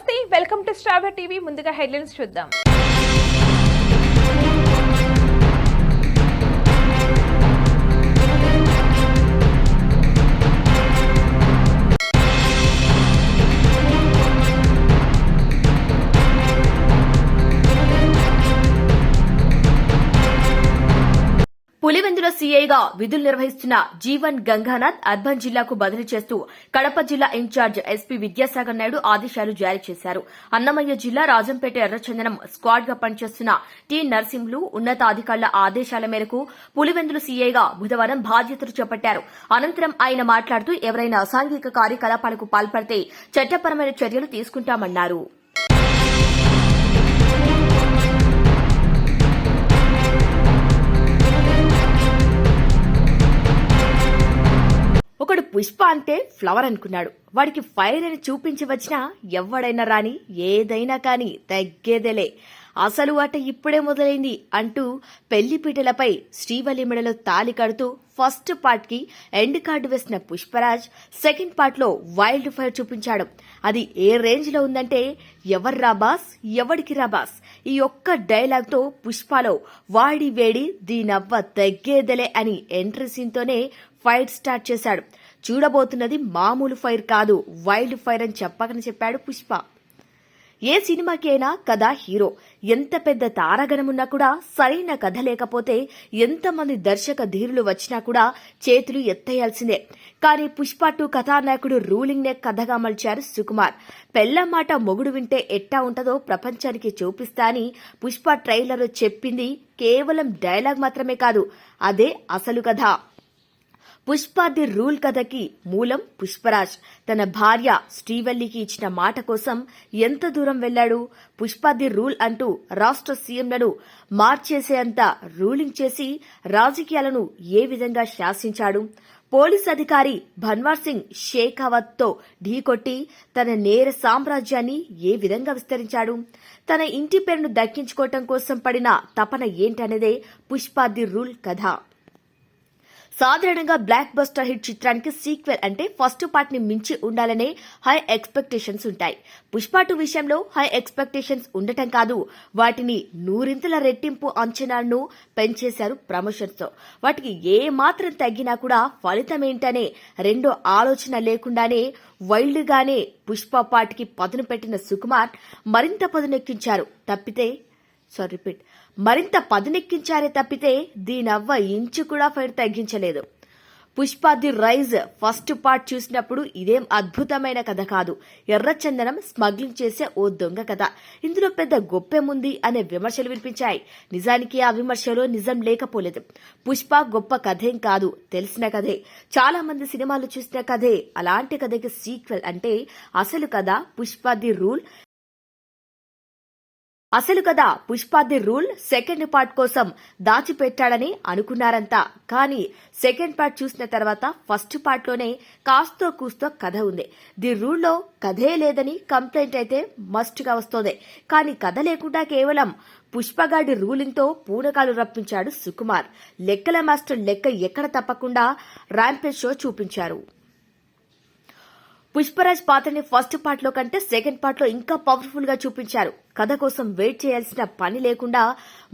నమస్తే, welcome to star TV. ముందుగా headlines చూద్దాం. పులివెందుల సీఐగా విధులు నిర్వహిస్తున్న జీవన్ గంగానాథ్ అర్బన్ జిల్లాకు బదిలీ చేస్తూ కడప జిల్లా ఇన్ఛార్జ్ ఎస్పీ విద్యాసాగర్ నాయుడు ఆదేశాలు జారీ చేశారు. అన్నమయ్య జిల్లా రాజంపేట ఎర్రచందనం స్క్వాడ్ గా పనిచేస్తున్న టి నరసింహులు ఉన్నతాధికారుల ఆదేశాల మేరకు పులివెందుల సీఐగా బుధవారం బాధ్యతలు చేపట్టారు. అనంతరం ఆయన మాట్లాడుతూ ఎవరైనా అసాంఘిక కార్యకలాపాలకు పాల్పడితే చట్టపరమైన చర్యలు తీసుకుంటామన్నారు. ఒకడు పుష్ప అంటే ఫ్లవర్ అనుకున్నాడు. వాడికి ఫైర్ అని చూపించి వచ్చినా ఎవడైనా రాని ఏదైనా కాని తగ్గేదేలే. అసలు ఆట ఇప్పుడే మొదలైంది అంటూ పెళ్లిపీటలపై శ్రీవల్లి మెడలో తాలి కడుతూ ఫస్ట్ పార్ట్ కి ఎండ్ కార్డు వేసిన పుష్పరాజ్ సెకండ్ పార్ట్ లో వైల్డ్ ఫైర్ చూపించాడు. అది ఏ రేంజ్ లో ఉందంటే ఎవర్రా బాస్, ఎవడికి రా బాస్, ఈ ఒక్క డైలాగ్ తో పుష్పలో వాడి వేడి దీనవ్వ తగ్గేదలే అని ఎంట్రీ సీన్ తోనే ఫైర్ స్టార్ట్ చేశాడు. చూడబోతున్నది మామూలు ఫైర్ కాదు, వైల్డ్ ఫైర్ అని చెప్పకని చెప్పాడు పుష్ప. ఏ సినిమాకి అయినా కథ హీరో. ఎంత పెద్ద తారాగణమున్నా కూడా సరైన కథ లేకపోతే ఎంతమంది దర్శక ధీరులు వచ్చినా కూడా చేతులు ఎత్తేయాల్సిందే. కానీ పుష్ప 2 కథానాయకుడు రూలింగ్ నే కథగా మలిచారు సుకుమార్. పెళ్ల మాట మొగుడు వింటే ఎట్టా ఉంటదో ప్రపంచానికి చూపిస్తా అని పుష్ప ట్రైలర్ చెప్పింది కేవలం డైలాగ్ మాత్రమే కాదు, అదే అసలు కథ. పుష్ప ది రూల్ కథకి మూలం పుష్పరాజ్. తన భార్య శ్రీవల్లికి ఇచ్చిన మాట కోసం ఎంత దూరం వెళ్లాడు. పుష్ప ది రూల్ అంటూ రాష్ట్ర సీఎంలను మార్చేసేంత రూలింగ్ చేసి రాజకీయాలను ఏ విధంగా శాసించాడు. పోలీస్ అధికారి భన్వార్ సింగ్ షేకావత్ తో ఢీకొట్టి తన నేర సామ్రాజ్యాన్ని ఏ విధంగా విస్తరించాడు. తన ఇంటి పేరును దక్కించుకోవటం కోసం పడిన తపన ఏంటనేదే పుష్ప ది రూల్ కథ. సాధారణంగా బ్లాక్ బస్టర్ హిట్ చిత్రానికి సీక్వెల్ అంటే ఫస్ట్ పార్ట్ ని మించి ఉండాలనే హై ఎక్స్పెక్టేషన్స్ ఉంటాయి. పుష్ప 2 విషయంలో హై ఎక్స్పెక్టేషన్స్ ఉండటం కాదు, వాటిని 100 రెట్టింపు అంచనాలను పెంచేశారు ప్రమోషన్స్ తో. వాటికి ఏ మాత్రం తగ్గినా కూడా ఫలితమేంటనే రెండో ఆలోచన లేకుండానే వైల్డ్ గానే పుష్ప పార్ట్ కి పదును పెట్టిన సుకుమార్ మరింత పదునెక్కించారే తప్పితే దీనవ్వ ఇంచు కూడా ఫైర్ తగ్గించలేదు. Pushpa the rise first part చూసినప్పుడు ఇదేం అద్భుతమైన కథ కాదు, ఎర్రచందనం స్మగ్లింగ్ చేసే ఓ దొంగ కథ. ఇందులో పెద్ద గొప్పేముంది అనే విమర్శలు వినిపించాయి. నిజానికి ఆ విమర్శలో నిజం లేకపోలేదు. పుష్ప గొప్ప కథేం కాదు, తెలిసిన కథే, చాలా మంది సినిమాలు చూసిన కథే. అలాంటి కథకి సీక్వెల్ అంటే అసలు కథ పుష్ప ది రూల్. అసలు కదా Pushpa the rule second part కోసం దాచిపెట్టాడని అనుకున్నారంతా. కానీ సెకండ్ పార్ట్ చూసిన తర్వాత ఫస్ట్ పార్ట్ లోనే కాస్తో కూస్తో కథ ఉంది. ది రూల్ లో కథే లేదని కంప్లైంట్ అయితే మస్ట్ గా వస్తోంది. కానీ కథ లేకుండా కేవలం పుష్పగాడి రూలింగ్ తో పూనకాలు రప్పించాడు సుకుమార్. లెక్కల మాస్టర్ లెక్క ఎక్కడ తప్పకుండా ర్యాంపేజ్ షో చూపించారు. పుష్పరాజ్ పాత్రని ఫస్ట్ పార్ట్ లో కంటే సెకండ్ పార్ట్ లో ఇంకా పవర్ఫుల్ గా చూపించారు. కథ కోసం వెయిట్ చేయాల్సిన పని లేకుండా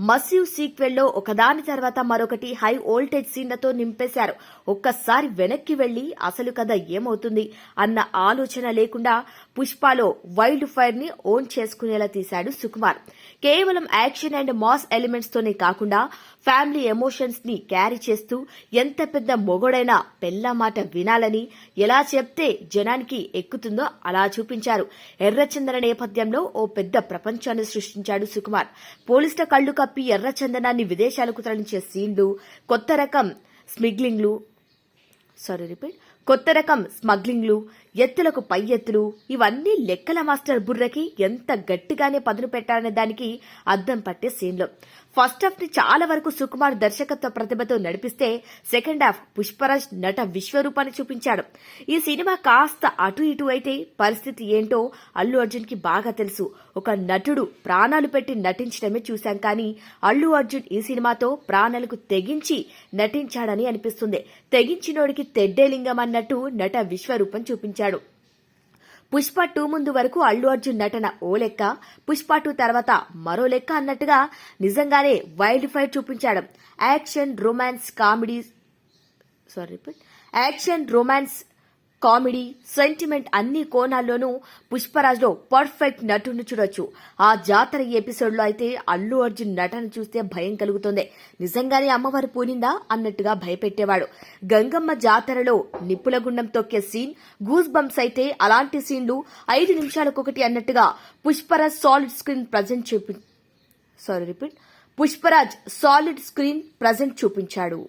మసివ్ సీక్వెల్ లో ఒకదాని తర్వాత మరొకటి హై వోల్టేజ్ సీన్లతో నింపేశారు. ఒక్కసారి వెనక్కి వెళ్లి అసలు కథ ఏమవుతుంది అన్న ఆలోచన లేకుండా పుష్పలో వైల్డ్ ఫైర్ ని ఓన్ చేసుకునేలా తీశాడు సుకుమార్. కేవలం యాక్షన్ అండ్ మాస్ ఎలిమెంట్స్ తోనే కాకుండా ఫ్యామిలీ ఎమోషన్స్ ని క్యారీ చేస్తూ ఎంత పెద్ద మొగుడైనా పెళ్ల మాట వినాలని ఎలా చెప్తే జనానికి ఎక్కుతుందో అలా చూపించారు. ఎర్రచందన నేపథ్యంలో ఓ పెద్ద ప్రపంచాన్ని సృష్టించాడు సుకుమార్. పోలీసుల కళ్లు కప్పి ఎర్రచందనాన్ని విదేశాలకు తరలించే సీన్లు, కొత్త రకం స్మగ్లింగ్లు, ఎత్తులకు పై ఎత్తులు, ఇవన్నీ లెక్కల మాస్టర్ బుర్రకి ఎంత గట్టిగానే పదును పెట్టాలనే దానికి అద్దం పట్టే సీన్లు. ఫస్ట్ హాఫ్ ని చాలా వరకు సుకుమార్ దర్శకత్వ ప్రతిభతో నడిపిస్తే సెకండ్ హాఫ్ పుష్పరాజ్ నట విశ్వరూపాన్ని చూపించాడు. ఈ సినిమా కాస్త అటు ఇటు అయితే పరిస్థితి ఏంటో అల్లు అర్జున్ కి బాగా తెలుసు. ఒక నటుడు ప్రాణాలు పెట్టి నటించడమే చూశాం, కానీ అల్లు అర్జున్ ఈ సినిమాతో ప్రాణాలకు తెగించి నటించాడని అనిపిస్తుంది. తెగించినోడికి తెడ్డేలింగం అన్నట్టు నట విశ్వరూపం చూపించాడు. పుష్ప 2 ముందు వరకు అల్లు అర్జున్ నటన ఓ లెక్క, పుష్ప 2 తర్వాత మరో లెక్క అన్నట్టుగా నిజంగానే వైల్డ్ ఫైర్ చూపించాడు. యాక్షన్ రొమాన్స్ కామెడీ సెంటిమెంట్ అన్ని కోణాల్లోనూ పుష్పరాజ్లో పర్ఫెక్ట్ నటుని చూడొచ్చు. ఆ జాతర ఎపిసోడ్లో అయితే అల్లు అర్జున్ నటన చూస్తే భయం కలుగుతుంది. నిజంగానే అమ్మవారు పూనిందా అన్నట్టుగా భయపెట్టేవాడు. గంగమ్మ జాతరలో నిప్పుల గుండం తొక్కే సీన్ గూస్ బంప్స్ అయితే అలాంటి సీన్లు 5 నిమిషాలకొకటి అన్నట్టుగా పుష్పరాజ్ సాలిడ్ స్క్రీన్ ప్రజెన్స్ చూపించాడు.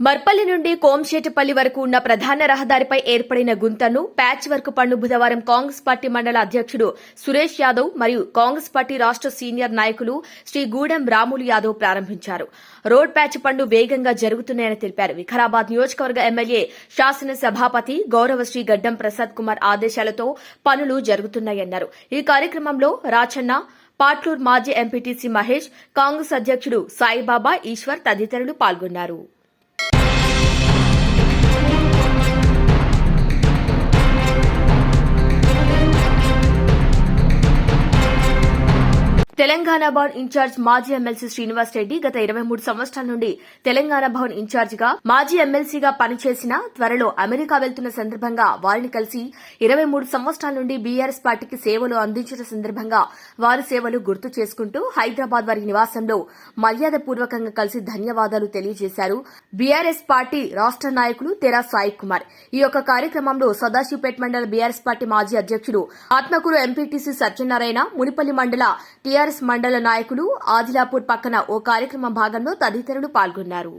మర్పల్లి నుండి కోంశేటిపల్లి వరకు ఉన్న ప్రధాన రహదారిపై ఏర్పడిన గుంతను ప్యాచ్ వర్క్ పన్ను బుధవారం కాంగ్రెస్ పార్టీ మండల అధ్యక్షుడు సురేష్ యాదవ్ మరియు కాంగ్రెస్ పార్టీ రాష్ట్ర సీనియర్ నాయకులు శ్రీ గూడెం రాములు యాదవ్ ప్రారంభించారు. రోడ్ ప్యాచ్ పనులు వేగంగా జరుగుతున్నాయని తెలిపారు. వికారాబాద్ నియోజకవర్గ ఎమ్మెల్యే శాసన సభాపతి గౌరవ శ్రీ గడ్డం ప్రసాద్ కుమార్ ఆదేశాలతో పనులు జరుగుతున్నాయన్నారు. ఈ కార్యక్రమంలో రాచన్న, పాట్లూరు మాజీ ఎంపీటీసీ మహేష్, కాంగ్రెస్ అధ్యక్షుడు సాయిబాబా, ఈశ్వర్ తదితరులు పాల్గొన్నారు. తెలంగాణ భవన్ ఇన్ఛార్జ్ మాజీ ఎమ్మెల్సీ శ్రీనివాస్ రెడ్డి గత 23 సంవత్సరాల నుండి తెలంగాణ భవన్ ఇన్ఛార్జిగా మాజీ ఎమ్మెల్సీగా పనిచేసిన త్వరలో అమెరికా వెళ్తున్న సందర్భంగా వారిని కలిసి 23 సంవత్సరాల నుండి బీఆర్ఎస్ పార్టీకి సేవలు అందించిన సందర్భంగా వారి సేవలు గుర్తు చేసుకుంటూ హైదరాబాద్ వారి నివాసంలో మర్యాదపూర్వకంగా కలిసి ధన్యవాదాలు తెలియజేశారు బీఆర్ఎస్ పార్టీ రాష్ట్ర నాయకులు తెరా సాయి కుమార్. ఈ యొక్క కార్యక్రమంలో సదాశివపేట మండల బీఆర్ఎస్ పార్టీ మాజీ అధ్యక్షుడు ఆత్మకూరు ఎంపీటీసీ సత్యనారాయణ, మునిపల్లి మండల టీఆర్ఎస్ మండల నాయకులు, ఆదిలాపూర్ పక్కన ఓ కార్యక్రమం భాగంలో తదితరులు పాల్గొన్నారు.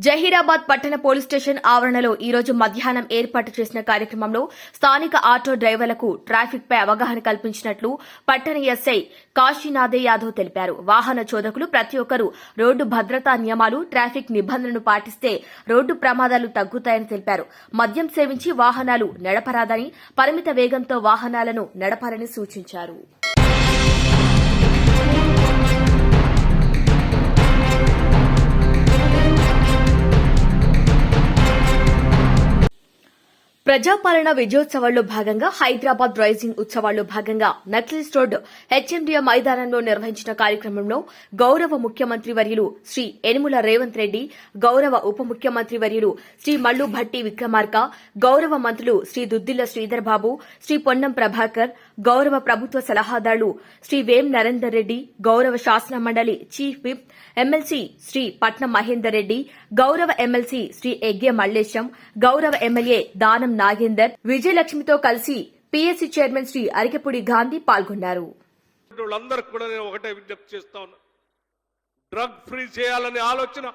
జహీరాబాద్ పట్టణ పోలీస్ స్టేషన్ ఆవరణలో ఈ రోజు మధ్యాహ్నం ఏర్పాటు చేసిన కార్యక్రమంలో స్థానిక ఆటో డ్రైవర్లకు ట్రాఫిక్ పై అవగాహన కల్పించినట్లు పట్టణ ఎస్ఐ కాశీనాథే యాదవ్ తెలిపారు. వాహన చోదకులు ప్రతి ఒక్కరూ రోడ్డు భద్రతా నియమాలు, ట్రాఫిక్ నిబంధనలను పాటిస్తే రోడ్డు ప్రమాదాలు తగ్గుతాయని తెలిపారు. మద్యం సేవించి వాహనాలు నడపరాదని, పరిమిత వేగంతో వాహనాలను నడపాలని సూచించారు. ప్రజాపాలన విజయోత్సవాల్లో భాగంగా హైదరాబాద్ రైజింగ్ ఉత్సవాల్లో భాగంగా నక్లెస్ రోడ్ హెచ్ఎండిఏ మైదానంలో నిర్వహించిన కార్యక్రమంలో గౌరవ ముఖ్యమంత్రి వర్యులు శ్రీ యనుమల రేవంత్ రెడ్డి, గౌరవ ఉప ముఖ్యమంత్రి వర్యులు శ్రీ మల్లు భట్టి విక్రమార్క, గౌరవ మంత్రులు శ్రీ దుద్దిల్ల శ్రీధర్ బాబు, శ్రీ పొన్నం ప్రభాకర్, గౌరవ ప్రభుత్వ సలహాదారులు శ్రీ వేం నరేందర్ రెడ్డి, గౌరవ శాసన మండలి చీఫ్ విప్ ఎమ్మెల్సీ శ్రీ పట్నం మహేందర్ రెడ్డి, గౌరవ ఎమ్మెల్సీ శ్రీ ఎగ్గే మల్లేశం, గౌరవ ఎమ్మెల్యే దానం నాగేందర్, విజయలక్ష్మితో కలిసి పీఎస్సీ చైర్మన్ శ్రీ అరికెపూడి గాంధీ పాల్గొన్నారు. వాళ్ళందరికీ కూడా నేను ఒకటే విజ్ఞప్తి చేస్తా ఉన్నా, డ్రగ్ ఫ్రీ చేయాలనే ఆలోచన,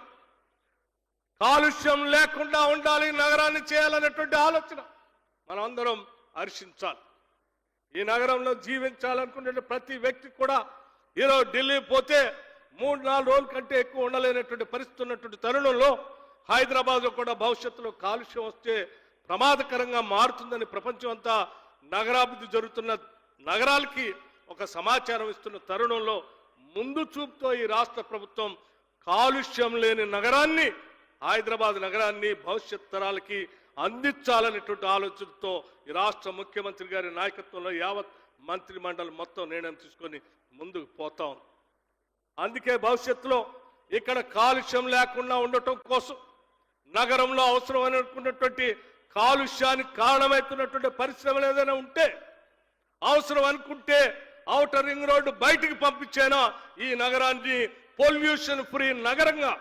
కాలుష్యం లేకుండా ఉండాలి, నగరాన్ని చేయాలనేటువంటి ఆలోచన మనం అందరం హర్షించాలి. ఈ నగరంలో జీవించాలనుకునే ప్రతి వ్యక్తి కూడా ఈరోజు ఢిల్లీ పోతే 3-4 రోజుల కంటే ఎక్కువ ఉండలేనటువంటి పరిస్థితి ఉన్నటువంటి తరుణంలో హైదరాబాద్లో కూడా భవిష్యత్తులో కాలుష్యం వస్తే ప్రమాదకరంగా మారుతుందని ప్రపంచం అంతా నగరాభివృద్ధి జరుగుతున్న నగరాలకి ఒక సమాచారం ఇస్తున్న తరుణంలో ముందు చూపుతో ఈ రాష్ట్ర ప్రభుత్వం కాలుష్యం లేని నగరాన్ని, హైదరాబాద్ నగరాన్ని భవిష్యత్ తరాలకి అందించాలనేటువంటి ఆలోచనతో ఈ రాష్ట్ర ముఖ్యమంత్రి గారి నాయకత్వంలో యావత్ మంత్రి మండలి మొత్తం నిర్ణయం తీసుకొని ముందుకు పోతాం. అందుకే భవిష్యత్తులో ఇక్కడ కాలుష్యం లేకుండా ఉండటం కోసం నగరంలో అవసరమైనటువంటి కాలుష్యానికి కారణమవుతున్నటువంటి పరిశ్రమలు ఏదైనా ఉంటే, అవసరం అనుకుంటే ఔటర్ రింగ్ రోడ్డు బయటికి పంపించేనా ఈ నగరాన్ని పొల్యూషన్ ఫ్రీ నగరంగా,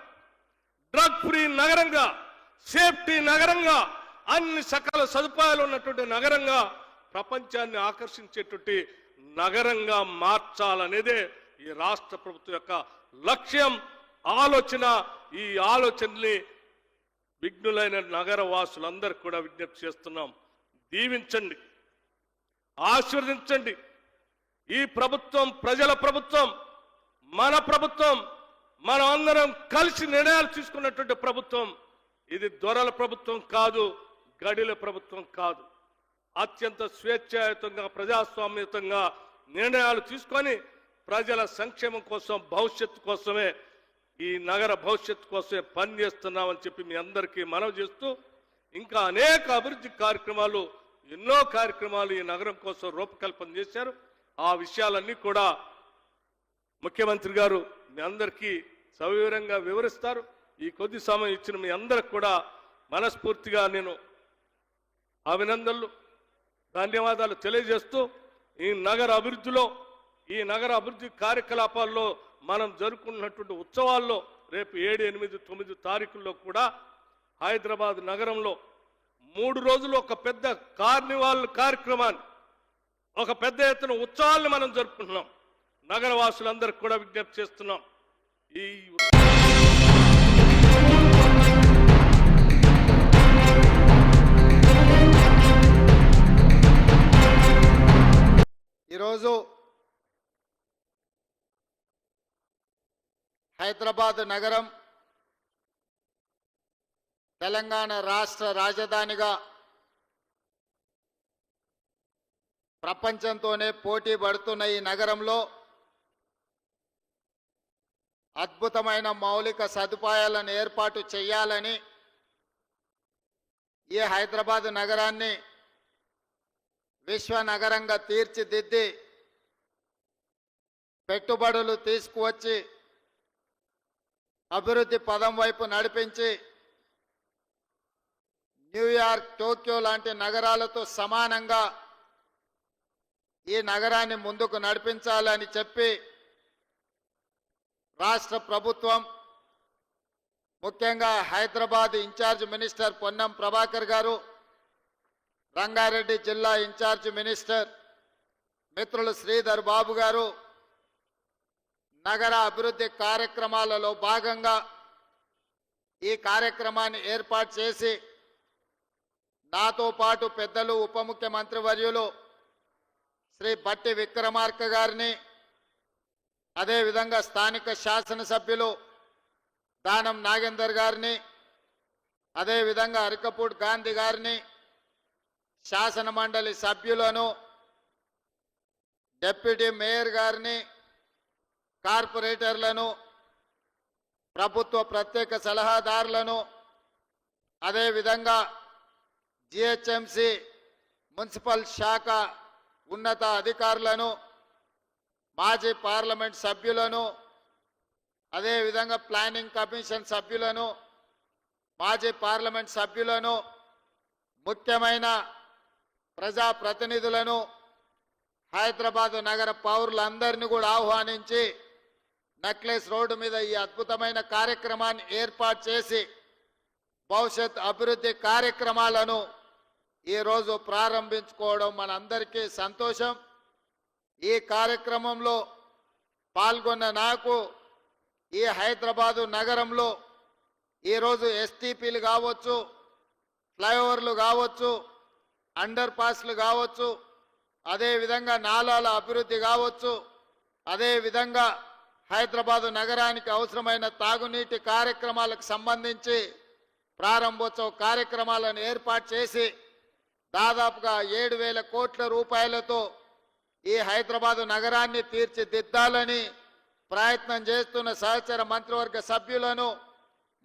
డ్రగ్ ఫ్రీ నగరంగా, సేఫ్టీ నగరంగా, అన్ని సకల సదుపాయాలు ఉన్నటువంటి నగరంగా, ప్రపంచాన్ని ఆకర్షించేటువంటి నగరంగా మార్చాలనేదే ఈ రాష్ట్ర ప్రభుత్వం యొక్క లక్ష్యం, ఆలోచన. ఈ ఆలోచనని విఘ్నులైన నగర వాసులందరికీ కూడా విజ్ఞప్తి చేస్తున్నాం. దీవించండి, ఆశీర్వదించండి. ఈ ప్రభుత్వం ప్రజల ప్రభుత్వం, మన ప్రభుత్వం, మనం అందరం కలిసి నిర్ణయాలు తీసుకున్నటువంటి ప్రభుత్వం. ఇది దొరల ప్రభుత్వం కాదు, గడిల ప్రభుత్వం కాదు. అత్యంత స్వేచ్ఛాయుతంగా, ప్రజాస్వామ్యతంగా నిర్ణయాలు తీసుకొని ప్రజల సంక్షేమం కోసం, భవిష్యత్తు కోసమే, ఈ నగర భవిష్యత్తు కోసమే పనిచేస్తున్నామని చెప్పి మీ అందరికీ మనవి చేస్తూ, ఇంకా అనేక అభివృద్ధి కార్యక్రమాలు, ఎన్నో కార్యక్రమాలు ఈ నగరం కోసం రూపకల్పన చేశారు. ఆ విషయాలన్నీ కూడా ముఖ్యమంత్రి గారు మీ అందరికీ సవివరంగా వివరిస్తారు. ఈ కొద్ది సమయం ఇచ్చిన మీ అందరికి కూడా మనస్ఫూర్తిగా నేను అభినందనలు, ధన్యవాదాలు తెలియజేస్తూ, ఈ నగర అభివృద్ధిలో, ఈ నగర అభివృద్ధి కార్యకలాపాల్లో మనం జరుపుకున్నటువంటి ఉత్సవాల్లో రేపు 7, 8, 9 తారీఖుల్లో కూడా హైదరాబాద్ నగరంలో 3 రోజులు ఒక పెద్ద కార్నివాల్ కార్యక్రమాన్ని, ఒక పెద్ద ఎత్తున ఉత్సవాలను మనం జరుపుకుంటున్నాం. నగర వాసులందరికీ కూడా విజ్ఞప్తి చేస్తున్నాం. ఈ ఈరోజు హైదరాబాద్ నగరం తెలంగాణ రాష్ట్ర రాజధానిగా ప్రపంచంతోనే పోటీ పడుతున్న ఈ నగరంలో అద్భుతమైన మౌలిక సదుపాయాలను ఏర్పాటు చేయాలని, ఈ హైదరాబాద్ నగరాన్ని విశ్వ నగరంగా తీర్చిదిద్ది పెట్టుబడులు తీసుకువచ్చి అభివృద్ధి పదం వైపు నడిపించి న్యూయార్క్, టోక్యో లాంటి నగరాలతో సమానంగా ఈ నగరాన్ని ముందుకు నడిపించాలని చెప్పి రాష్ట్ర ప్రభుత్వం, ముఖ్యంగా హైదరాబాద్ ఇన్ఛార్జ్ మినిస్టర్ పొన్నం ప్రభాకర్ గారు, రంగారెడ్డి జిల్లా ఇన్ఛార్జ్ మినిస్టర్ మిత్రులు శ్రీధర్ బాబు గారు నగర అభివృద్ధి కార్యక్రమాలలో భాగంగా ఈ కార్యక్రమాన్ని ఏర్పాటు చేసి నాతో పాటు పెద్దలు ఉప ముఖ్యమంత్రి వర్యులు శ్రీ బట్టి విక్రమార్క గారిని, అదేవిధంగా స్థానిక శాసనసభ్యులు దానం నాగేందర్ గారిని, అదేవిధంగా అరికపూడి గాంధీ గారిని, శాసన మండలి సభ్యులను, డిప్యూటీ మేయర్ గారిని, కార్పొరేటర్లను, ప్రభుత్వ ప్రత్యేక సలహాదారులను, అదేవిధంగా జిహెచ్ఎంసి మున్సిపల్ శాఖ ఉన్నత అధికారులను, మాజీ పార్లమెంట్ సభ్యులను, అదేవిధంగా ప్లానింగ్ కమిషన్ సభ్యులను, మాజీ పార్లమెంట్ సభ్యులను, ముఖ్యమైన ప్రజాప్రతినిధులను, హైదరాబాద్ నగర పౌరులందరినీ కూడా ఆహ్వానించి నెక్లెస్ రోడ్డు మీద ఈ అద్భుతమైన కార్యక్రమాన్ని ఏర్పాటు చేసి భవిష్యత్ అభివృద్ధి కార్యక్రమాలను ఈరోజు ప్రారంభించుకోవడం మనందరికీ సంతోషం. ఈ కార్యక్రమంలో పాల్గొన్న నాకు ఈ హైదరాబాదు నగరంలో ఈరోజు ఎస్టీపీలు కావచ్చు, ఫ్లైఓవర్లు కావచ్చు, అండర్ పాస్లు కావచ్చు, అదేవిధంగా నాలాల అభివృద్ధి కావచ్చు, అదేవిధంగా హైదరాబాదు నగరానికి అవసరమైన తాగునీటి కార్యక్రమాలకు సంబంధించి ప్రారంభోత్సవ కార్యక్రమాలను ఏర్పాటు చేసి దాదాపుగా 7,000 కోట్ల రూపాయలతో ఈ హైదరాబాదు నగరాన్ని తీర్చిదిద్దాలని ప్రయత్నం చేస్తున్న సహచర మంత్రివర్గ సభ్యులను,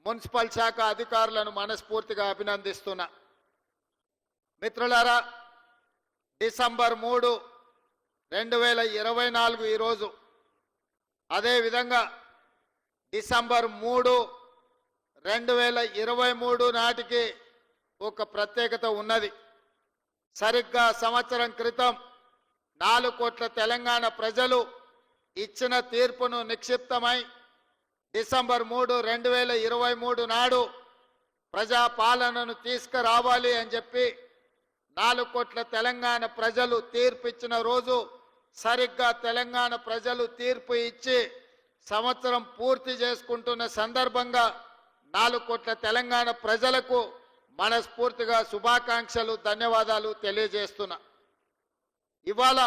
మున్సిపల్ శాఖ అధికారులను మనస్ఫూర్తిగా అభినందిస్తున్నా. మిత్రులారా, డిసెంబర్ 3, 2024 ఈరోజు, అదేవిధంగా డిసెంబర్ 3, 2023 నాటికి ఒక ప్రత్యేకత ఉన్నది. సరిగ్గా సంవత్సరం క్రితం 4 కోట్ల తెలంగాణ ప్రజలు ఇచ్చిన తీర్పును నిక్షిప్తమై డిసెంబర్ 3, 2023 నాడు ప్రజాపాలనను తీసుకురావాలి అని చెప్పి 4 కోట్ల తెలంగాణ ప్రజలు తీర్పు ఇచ్చిన రోజు, సరిగ్గా తెలంగాణ ప్రజలు తీర్పు ఇచ్చి సంవత్సరం పూర్తి చేసుకుంటున్న సందర్భంగా 4 కోట్ల తెలంగాణ ప్రజలకు మనస్ఫూర్తిగా శుభాకాంక్షలు, ధన్యవాదాలు తెలియజేస్తున్నా. ఇవాళ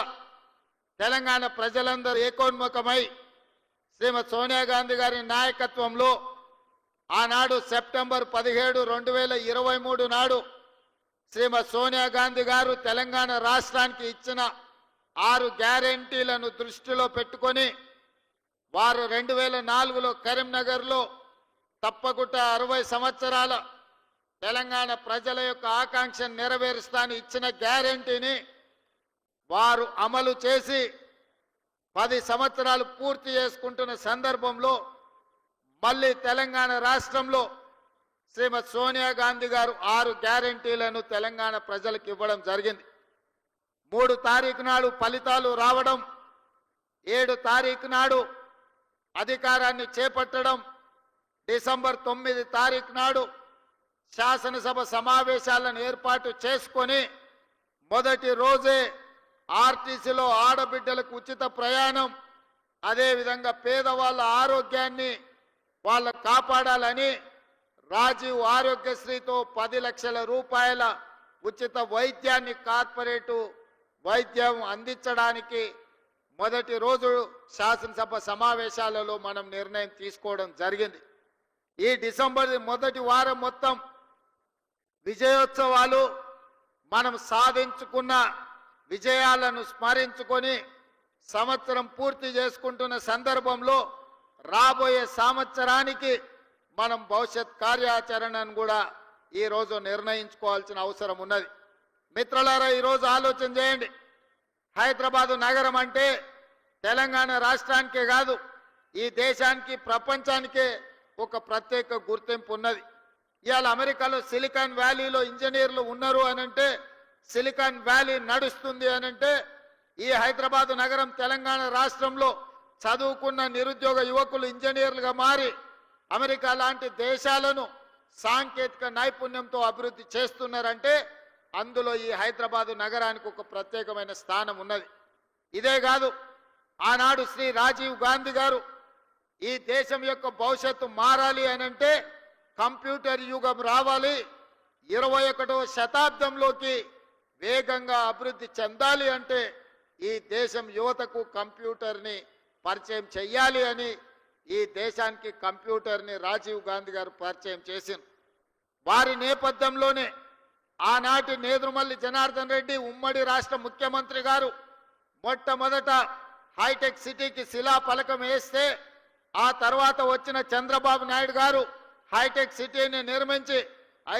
తెలంగాణ ప్రజలందరూ ఏకోన్ముఖమై శ్రీమతి సోనియా గాంధీ గారి నాయకత్వంలో ఆనాడు సెప్టెంబర్ 17, 2023 నాడు శ్రీమతి సోనియా గాంధీ గారు తెలంగాణ రాష్ట్రానికి ఇచ్చిన 6 గ్యారెంటీలను దృష్టిలో పెట్టుకొని వారు 2004లో కరీంనగర్లో తప్పకుండా 60 సంవత్సరాల తెలంగాణ ప్రజల యొక్క ఆకాంక్షను నెరవేరుస్తానని ఇచ్చిన గ్యారెంటీని వారు అమలు చేసి 10 సంవత్సరాలు పూర్తి చేసుకుంటున్న సందర్భంలో మళ్ళీ తెలంగాణ రాష్ట్రంలో శ్రీమతి సోనియా గాంధీ గారు 6 గ్యారెంటీలను తెలంగాణ ప్రజలకు ఇవ్వడం జరిగింది. 3 తారీఖు నాడు ఫలితాలు రావడం, 7 తారీఖు నాడు అధికారాన్ని చేపట్టడం, డిసెంబర్ 9 తారీఖు నాడు శాసనసభ సమావేశాలను ఏర్పాటు చేసుకొని మొదటి రోజే ఆర్టీసీలో ఆడబిడ్డలకు ఉచిత ప్రయాణం, అదేవిధంగా పేదవాళ్ళ ఆరోగ్యాన్ని వాళ్ళ కాపాడాలని రాజీవ్ ఆరోగ్యశ్రీతో 10 లక్షల రూపాయల ఉచిత వైద్యాన్ని కార్పొరేటు వైద్యం అందించడానికి మొదటి రోజు శాసనసభ సమావేశాలలో మనం నిర్ణయం తీసుకోవడం జరిగింది. ఈ డిసెంబర్ మొదటి వారం మొత్తం విజయోత్సవాలు, మనం సాధించుకున్న విజయాలను స్మరించుకొని సంవత్సరం పూర్తి చేసుకుంటున్న సందర్భంలో రాబోయే సంవత్సరానికి మనం భవిష్యత్ కార్యాచరణను కూడా ఈరోజు నిర్ణయించుకోవాల్సిన అవసరం ఉన్నది. మిత్రులారా, ఈరోజు ఆలోచన చేయండి. హైదరాబాదు నగరం అంటే తెలంగాణ రాష్ట్రానికే కాదు, ఈ దేశానికి ప్రపంచానికే ఒక ప్రత్యేక గుర్తింపు ఉన్నది. ఇవాళ అమెరికాలో సిలికాన్ వ్యాలీలో ఇంజనీర్లు ఉన్నారు అనంటే, సిలికాన్ వ్యాలీ నడుస్తుంది అనంటే, ఈ హైదరాబాదు నగరం తెలంగాణ రాష్ట్రంలో చదువుకున్న నిరుద్యోగ యువకులు ఇంజనీర్లుగా మారి అమెరికా లాంటి దేశాలను సాంకేతిక నైపుణ్యంతో అభివృద్ధి చేస్తున్నారంటే అందులో ఈ హైదరాబాదు నగరానికి ఒక ప్రత్యేకమైన స్థానం ఉన్నది. ఇదే కాదు, ఆనాడు శ్రీ రాజీవ్ గాంధీ గారు ఈ దేశం యొక్క భవిష్యత్తు మారాలి అనంటే కంప్యూటర్ యుగం రావాలి, 21వ శతాబ్దంలోకి వేగంగా అభివృద్ధి చెందాలి అంటే ఈ దేశం యువతకు కంప్యూటర్ని పరిచయం చెయ్యాలి అని ఈ దేశానికి కంప్యూటర్ని రాజీవ్ గాంధీ గారు పరిచయం చేసింది. వారి నేపథ్యంలోనే ఆనాటి నేదురుమల్లి జనార్దన్ రెడ్డి ఉమ్మడి రాష్ట్ర ముఖ్యమంత్రి గారు మొట్టమొదట హైటెక్ సిటీకి శిలాఫలకం వేస్తే, ఆ తర్వాత వచ్చిన చంద్రబాబు నాయుడు గారు హైటెక్ సిటీని నిర్మించి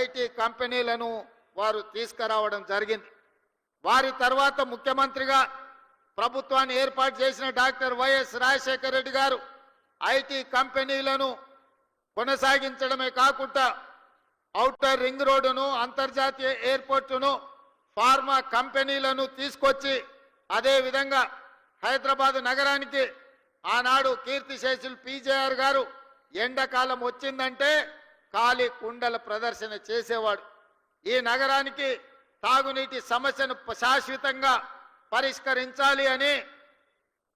ఐటీ కంపెనీలను వారు తీసుకురావడం జరిగింది. వారి తర్వాత ముఖ్యమంత్రిగా ప్రభుత్వాన్ని ఏర్పాటు చేసిన డాక్టర్ వైఎస్ రాజశేఖర రెడ్డి గారు ఐటీ కంపెనీలను కొనసాగించడమే కాకుండా ఔటర్ రింగ్ రోడ్డును, అంతర్జాతీయ ఎయిర్పోర్టును, ఫార్మా కంపెనీలను తీసుకొచ్చి అదేవిధంగా హైదరాబాద్ నగరానికి ఆనాడు కీర్తిశేషులు పీజేఆర్ గారు ఎండాకాలం వచ్చిందంటే ఖాళీ కుండల ప్రదర్శన చేసేవాడు. ఈ నగరానికి తాగునీటి సమస్యను శాశ్వతంగా పరిష్కరించాలి అని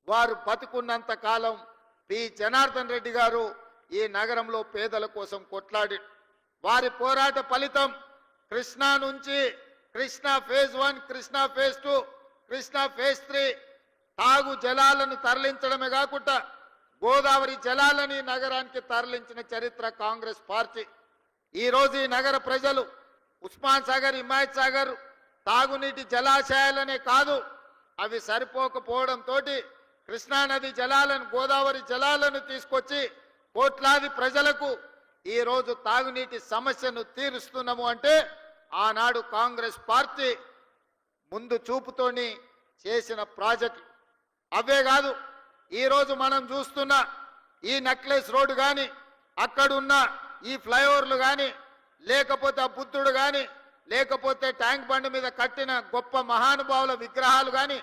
వారు బతుకున్నంత కాలం పి జనార్దన్ రెడ్డి గారు ఈ నగరంలో పేదల కోసం కొట్లాడి, వారి పోరాట ఫలితం కృష్ణా నుంచి Krishna phase 1, Krishna phase 2, Krishna phase 3 తాగు జలాలను తరలించడమే కాకుండా గోదావరి జలాలని నగరానికి తరలించిన చరిత్ర కాంగ్రెస్ పార్టీ. ఈరోజు ఈ నగర ప్రజలు ఉస్మాన్ సాగర్, హిమాయత్ సాగర్ తాగునీటి జలాశయాలనే కాదు, అవి సరిపోకపోవడంతో కృష్ణానది జలాలను, గోదావరి జలాలను తీసుకొచ్చి కోట్లాది ప్రజలకు ఈరోజు తాగునీటి సమస్యను తీరుస్తున్నాము అంటే ఆనాడు కాంగ్రెస్ పార్టీ ముందు చూపుతోని చేసిన ప్రాజెక్టు. అవే కాదు, ఈరోజు మనం చూస్తున్న ఈ నెక్లెస్ రోడ్డు కానీ, అక్కడున్న ఈ ఫ్లైఓవర్లు కానీ, లేకపోతే ఆ బుద్ధుడు కానీ, లేకపోతే ట్యాంక్ బండ్ మీద కట్టిన గొప్ప మహానుభావుల విగ్రహాలు కానీ,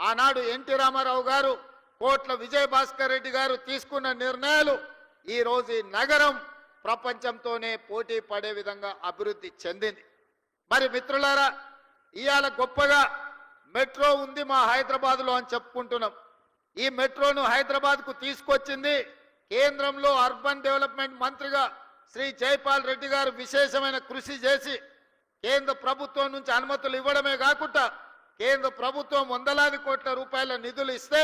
ఆనాడు ఎన్టీ రామారావు గారు, కోట్ల విజయభాస్కర్ రెడ్డి గారు తీసుకున్న నిర్ణయాలు ఈరోజు ఈ నగరం ప్రపంచంతోనే పోటీ పడే విధంగా అభివృద్ధి చెందింది. మరి మిత్రులారా, ఇవాళ గొప్పగా మెట్రో ఉంది మా హైదరాబాద్లో అని చెప్పుకుంటున్నాం. ఈ మెట్రోను హైదరాబాద్కు తీసుకొచ్చింది కేంద్రంలో అర్బన్ డెవలప్మెంట్ మంత్రిగా శ్రీ జైపాల్ రెడ్డి గారు విశేషమైన కృషి చేసి కేంద్ర ప్రభుత్వం నుంచి అనుమతులు ఇవ్వడమే కాకుండా కేంద్ర ప్రభుత్వం వందలాది కోట్ల రూపాయల నిధులు ఇస్తే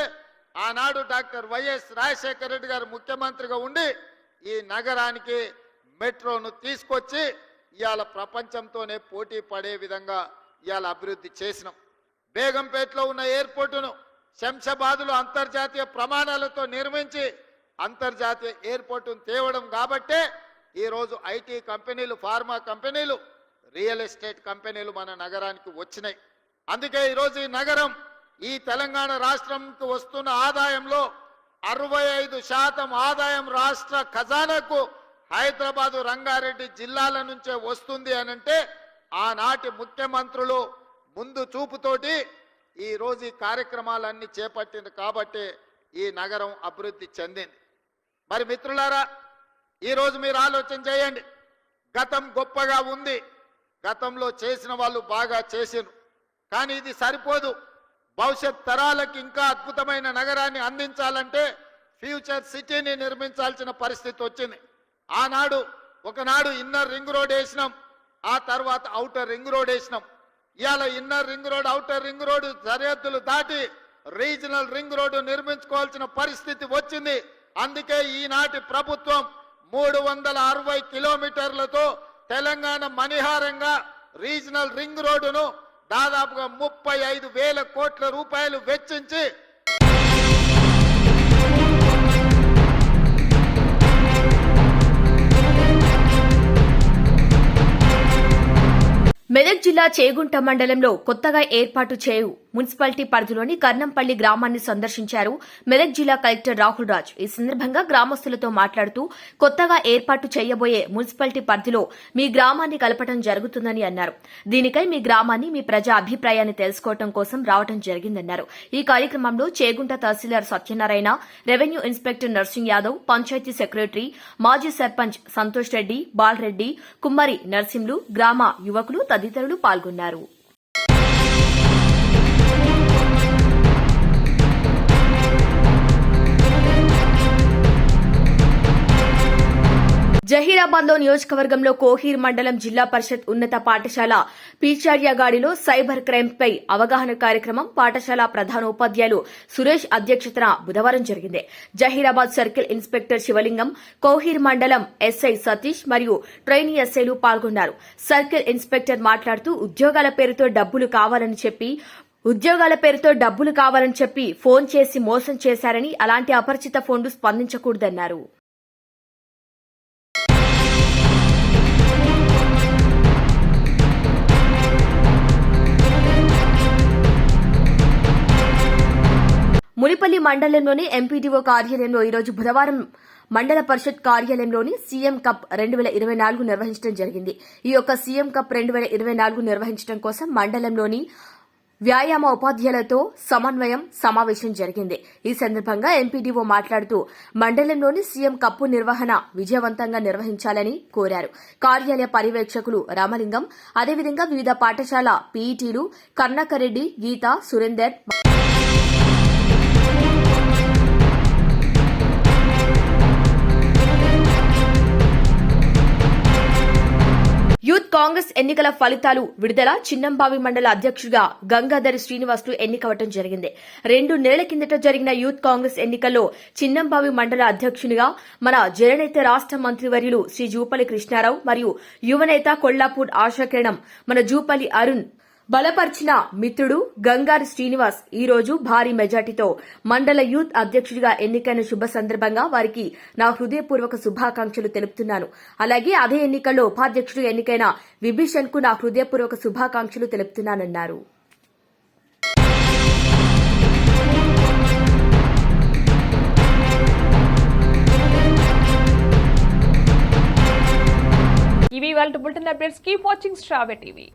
ఆనాడు డాక్టర్ వైఎస్ రాజశేఖర రెడ్డి గారు ముఖ్యమంత్రిగా ఉండి ఈ నగరానికి మెట్రోను తీసుకొచ్చి ఇవాళ ప్రపంచంతోనే పోటీ పడే విధంగా ఇవాళ అభివృద్ధి చేసినాం. బేగంపేటలో ఉన్న ఎయిర్పోర్టును శంషాబాద్లో అంతర్జాతీయ ప్రమాణాలతో నిర్మించి అంతర్జాతీయ ఎయిర్పోర్టును తేవడం కాబట్టే ఈరోజు ఐటీ కంపెనీలు, ఫార్మా కంపెనీలు, రియల్ ఎస్టేట్ కంపెనీలు మన నగరానికి వచ్చినాయి. అందుకే ఈరోజు ఈ నగరం ఈ తెలంగాణ రాష్ట్రంకు వస్తున్న ఆదాయంలో 65% ఆదాయం రాష్ట్ర ఖజానాకు హైదరాబాదు, రంగారెడ్డి జిల్లాల నుంచే వస్తుంది అనంటే ఆనాటి ముఖ్యమంత్రులు ముందు చూపుతోటి ఈరోజు ఈ కార్యక్రమాలన్నీ చేపట్టింది కాబట్టి ఈ నగరం అభివృద్ధి చెందింది. మరి మిత్రులారా, ఈరోజు మీరు ఆలోచన చేయండి. గతం గొప్పగా ఉంది, గతంలో చేసిన వాళ్ళు బాగా చేసిరు, కానీ ఇది సరిపోదు. భవిష్యత్ తరాలకు ఇంకా అద్భుతమైన నగరాన్ని అందించాలంటే ఫ్యూచర్ సిటీని నిర్మించాల్సిన పరిస్థితి వచ్చింది. ఒకనాడు ఇన్నర్ రింగ్ రోడ్ వేసినాం, ఆ తర్వాత ఔటర్ రింగ్ రోడ్ వేసినాం. ఇవాళ inner ring road, outer ring road సరిహద్దులు దాటి రీజనల్ రింగ్ రోడ్డు నిర్మించుకోవాల్సిన పరిస్థితి వచ్చింది. అందుకే ఈనాటి ప్రభుత్వం 360 కిలోమీటర్లతో తెలంగాణ మణిహారంగా రీజనల్ రింగ్ రోడ్డును దాదాపుగా 35,000 కోట్ల రూపాయలు వెచ్చించి మెదక్ జిల్లా చేగుంట మండలంలో కొత్తగా ఏర్పాటు చేయు మున్సిపాలిటీ పరిధిలోని కర్నంపల్లి గ్రామాన్ని సందర్శించారు మెదక్ జిల్లా కలెక్టర్ రాహుల్ రాజ్. ఈ సందర్భంగా గ్రామస్తులతో మాట్లాడుతూ కొత్తగా ఏర్పాటు చేయబోయే మున్సిపాలిటీ పరిధిలో మీ గ్రామాన్ని కలపడం జరుగుతుందని అన్నారు. దీనికై మీ గ్రామాన్ని, మీ ప్రజా అభిప్రాయాన్ని తెలుసుకోవడం కోసం రావడం జరిగిందన్నారు. ఈ కార్యక్రమంలో Chegunta tahsildar Satyanarayana, revenue inspector Narsing Yadav, panchayat secretary, మాజీ సర్పంచ్ సంతోష్ రెడ్డి, బాలరెడ్డి, కుమ్మరి నర్సింలు, గ్రామ యువకులు తదితరులు పాల్గొన్నారు. జహీరాబాద్ లో నియోజకవర్గంలో కోహీర్ మండలం జిల్లా పరిషత్ ఉన్నత పాఠశాల పీచార్యగాడిలో సైబర్ క్రైమ్ పై అవగాహన కార్యక్రమం పాఠశాల ప్రధానోపాధ్యాయులు సురేష్ అధ్యక్షతన బుధవారం జరిగింది. జహీరాబాద్ సర్కిల్ ఇన్స్పెక్టర్ శివలింగం, కోహీర్ మండలం ఎస్ఐ సతీష్ మరియు ట్రైనీ ఎస్ఐలు పాల్గొన్నారు. సర్కిల్ ఇన్స్పెక్టర్ మాట్లాడుతూ ఉద్యోగాల పేరుతో డబ్బులు కావాలని చెప్పి ఫోన్ చేసి మోసం చేశారని, అలాంటి అపరిచిత ఫోన్లు స్పందించకూడదన్నారు. మునిపల్లి మండలంలోని ఎంపీడీఓ కార్యాలయంలో ఈరోజు బుధవారం మండల పరిషత్ కార్యాలయంలోని సీఎం కప్ 2024 నిర్వహించడం జరిగింది. ఈ యొక్క సీఎం కప్ 2024 నిర్వహించడం కోసం మండలంలోని వ్యాయామ ఉపాధ్యాయులతో సమావేశం జరిగింది. ఈ సందర్భంగా ఎంపీడీఓ మాట్లాడుతూ మండలంలోని సీఎం కప్పు నిర్వహణ విజయవంతంగా నిర్వహించాలని కోరారు. కార్యాలయ పర్యవేక్షకులు రామలింగం, అదేవిధంగా వివిధ పాఠశాల పీఈటీలు కర్ణాకరెడ్డి, గీత, సురేందర్, యూత్ కాంగ్రెస్ ఎన్నికల ఫలితాలు విడుదల. చిన్నంబావి మండల అధ్యక్షుడిగా గంగాధరి శ్రీనివాసులు ఎన్నికవడం జరిగింది. 2 నెలల కిందట జరిగిన యూత్ కాంగ్రెస్ ఎన్నికల్లో చిన్నంబావి మండల అధ్యక్షునిగా మన జననేత రాష్ట మంత్రివర్యులు శ్రీ జూపల్లి కృష్ణారావు మరియు యువనేత కొల్లాపూర్ ఆశాకిరణం మన జూపల్లి అరుణ్ బలపరిచిన మిత్రుడు గంగారి శ్రీనివాస్ ఈ రోజు భారీ మెజార్టీతో మండల యూత్ అధ్యక్షుడిగా ఎన్నికైన శుభ సందర్భంగా వారికి నా హృదయపూర్వక శుభాకాంక్షలు తెలుపుతున్నాను. అలాగే అదే ఎన్నికల్లో ఉపాధ్యక్షుడు ఎన్నికైన విభీషణ్ కు నా హృదయపూర్వక శుభాకాంక్షలు తెలుపుతున్నానన్నారు. ఇవి వాళ్ళ బులెటిన్ అప్డేట్స్. కీప్ వాచింగ్ స్ట్రాబె టీవీ.